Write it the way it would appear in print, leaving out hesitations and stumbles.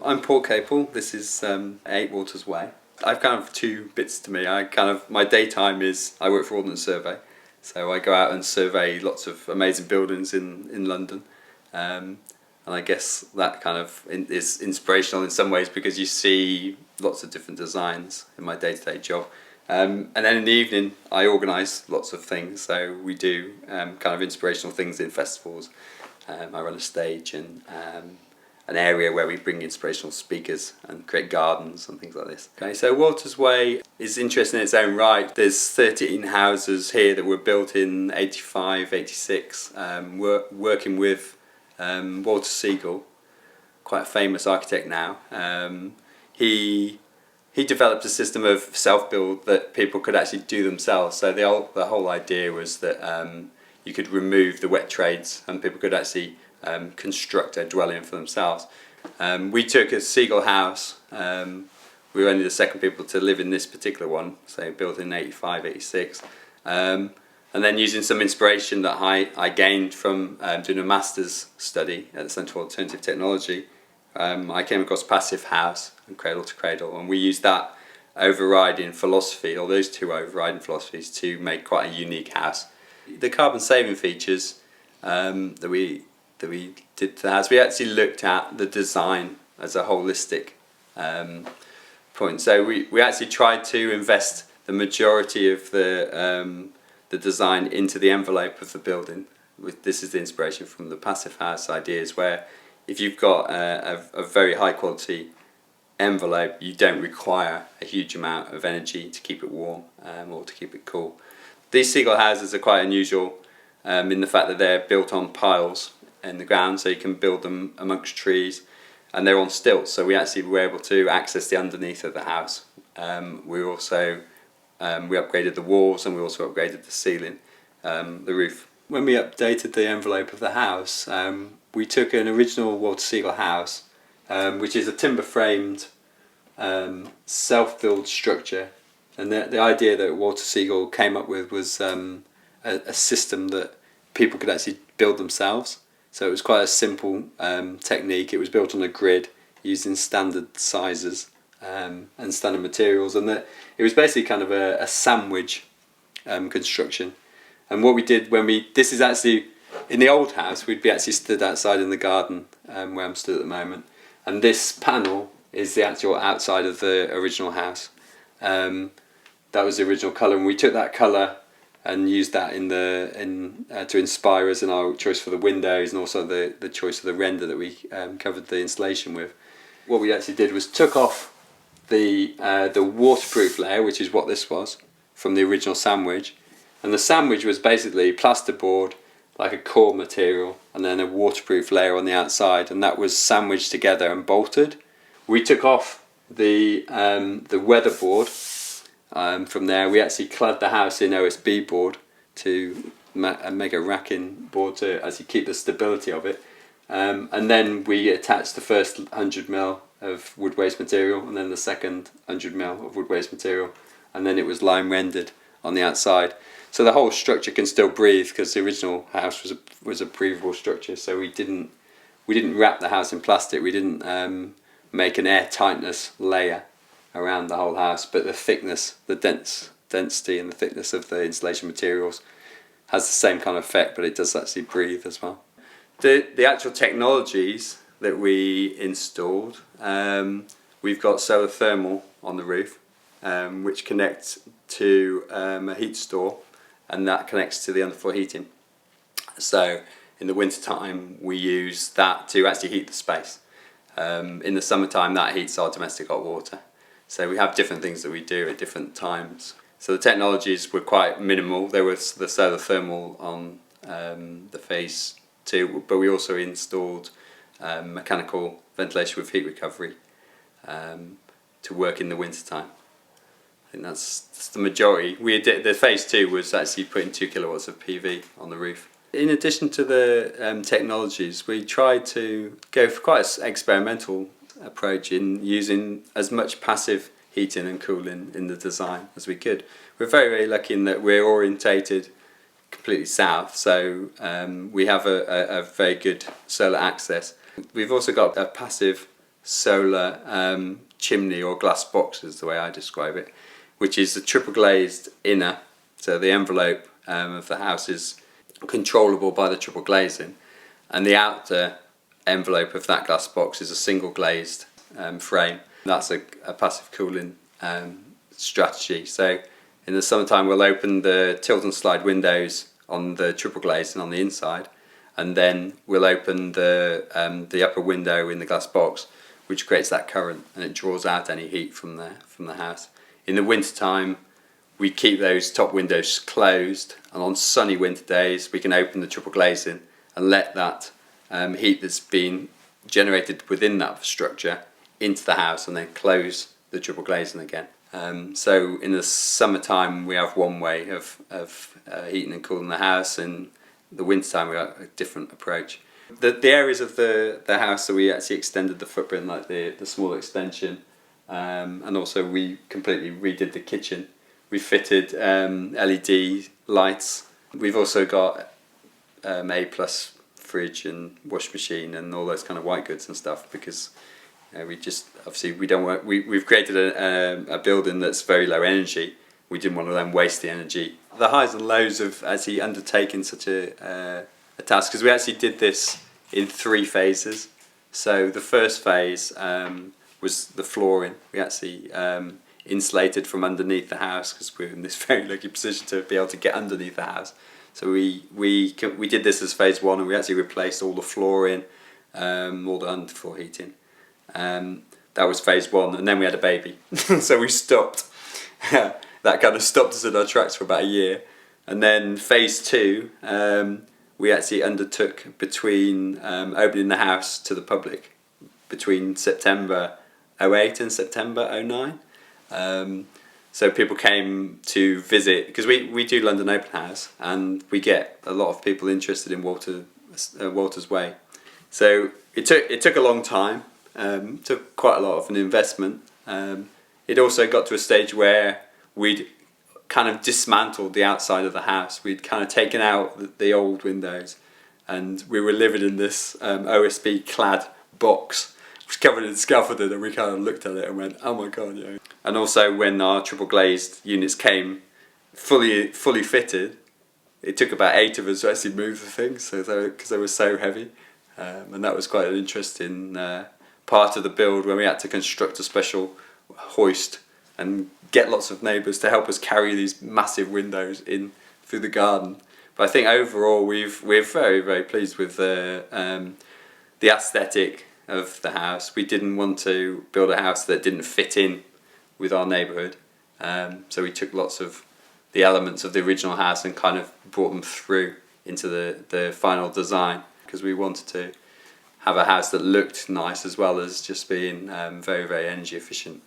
I'm Paul Capel. This is 8 Walters Way. I've kind of two bits to me. My daytime is I work for Ordnance Survey, so I go out and survey lots of amazing buildings in London, and I guess that kind of is inspirational in some ways because you see lots of different designs in my day-to-day job. And then in the evening I organise lots of things, so we do kind of inspirational things in festivals. I run a stage and an area where we bring inspirational speakers and create gardens and things like this. Okay, so Walters Way is interesting in its own right. There's 13 houses here that were built in 85, 86, working with Walter Segal, quite a famous architect now. He developed a system of self-build that people could actually do themselves. So the whole idea was that you could remove the wet trades and people could actually construct a dwelling for themselves. We took a Segal house. We were only the second people to live in this particular one, so built in 85, 86. And then using some inspiration that I gained from doing a master's study at the Centre for Alternative Technology, I came across Passiv House and Cradle to Cradle, and we used that overriding philosophy, or those two overriding philosophies, to make quite a unique house. The carbon saving features that we did to the house, we actually looked at the design as a holistic point. So we actually tried to invest the majority of the design into the envelope of the building. This is the inspiration from the Passiv House ideas, where if you've got a very high quality envelope, you don't require a huge amount of energy to keep it warm or to keep it cool. These Segal houses are quite unusual in the fact that they're built on piles in the ground, so you can build them amongst trees, and they're on stilts, so we actually were able to access the underneath of the house. We also we upgraded the walls, and we also upgraded the ceiling, the roof. When we updated the envelope of the house, we took an original Walter Segal house, which is a timber framed self-build structure, and the idea that Walter Segal came up with was a system that people could actually build themselves. So it was quite a simple technique. It was built on a grid using standard sizes and standard materials, and it was basically kind of a sandwich construction. And what we did this is actually, in the old house, we'd be actually stood outside in the garden where I'm stood at the moment, and this panel is the actual outside of the original house. That was the original colour, and we took that colour and used that to inspire us in our choice for the windows, and also the choice of the render that we covered the installation with. What we actually did was took off the waterproof layer, which is what this was, from the original sandwich, and the sandwich was basically plasterboard, like a core material, and then a waterproof layer on the outside, and that was sandwiched together and bolted. We took off the weatherboard. From there we actually clad the house in OSB board to make a racking board to actually keep the stability of it, and then we attached the first 100mm of wood waste material, and then the second 100mm of wood waste material, and then it was lime rendered on the outside. So the whole structure can still breathe, because the original house was a breathable structure. So we didn't wrap the house in plastic. We didn't make an air tightness layer around the whole house, but the thickness, the density and the thickness of the insulation materials has the same kind of effect, but it does actually breathe as well. The actual technologies that we installed, we've got solar thermal on the roof, which connects to a heat store, and that connects to the underfloor heating. So in the winter time we use that to actually heat the space. In the summertime that heats our domestic hot water. So we have different things that we do at different times. So the technologies were quite minimal. There was the solar thermal on the phase 2, but we also installed mechanical ventilation with heat recovery to work in the winter time. I think that's the majority. The phase 2 was actually putting 2 kilowatts of PV on the roof. In addition to the technologies, we tried to go for quite an experimental approach in using as much passive heating and cooling in the design as we could. We're very, very lucky in that we're orientated completely south, so we have a very good solar access. We've also got a passive solar chimney or glass box is the way I describe it, which is a triple glazed inner, so the envelope of the house is controllable by the triple glazing, and the outer envelope of that glass box is a single glazed frame. That's a passive cooling strategy. So in the summertime we'll open the tilt and slide windows on the triple glazing on the inside, and then we'll open the upper window in the glass box, which creates that current and it draws out any heat from the house. In the winter time we keep those top windows closed, and on sunny winter days we can open the triple glazing and let that heat that's been generated within that structure into the house, and then close the triple glazing again. So in the summertime we have one way of heating and cooling the house, and the winter time we have a different approach. The areas of the house that we actually extended the footprint, like the small extension, and also we completely redid the kitchen. We fitted LED lights. We've also got A+ fridge and wash machine and all those kind of white goods and stuff, because we just obviously we don't want we've created a building that's very low energy. We didn't want to then waste the energy. The highs and lows of actually undertaking such a task, because we actually did this in 3 phases. So the first phase was the flooring. We actually insulated from underneath the house, because we're in this very lucky position to be able to get underneath the house. So we did this as phase 1, and we actually replaced all the flooring, all the underfloor heating. That was phase 1, and then we had a baby. So we stopped. That kind of stopped us in our tracks for about a year. And then phase 2, we actually undertook between opening the house to the public between September 2008 and September 2009. So people came to visit, because we do London Open House, and we get a lot of people interested in Walter's Way. So it took a long time, took quite a lot of an investment. It also got to a stage where we'd kind of dismantled the outside of the house. We'd kind of taken out the old windows, and we were living in this OSB clad box was covered in scaffolding, and we kind of looked at it and went, oh my god, you know. And also when our triple glazed units came fully fitted, it took about 8 of us to actually move the things, because they were so heavy. And that was quite an interesting part of the build, when we had to construct a special hoist and get lots of neighbours to help us carry these massive windows in through the garden. But I think overall we're very, very pleased with the aesthetic of the house. We didn't want to build a house that didn't fit in with our neighbourhood, so we took lots of the elements of the original house and kind of brought them through into the final design, because we wanted to have a house that looked nice as well as just being very, very energy efficient.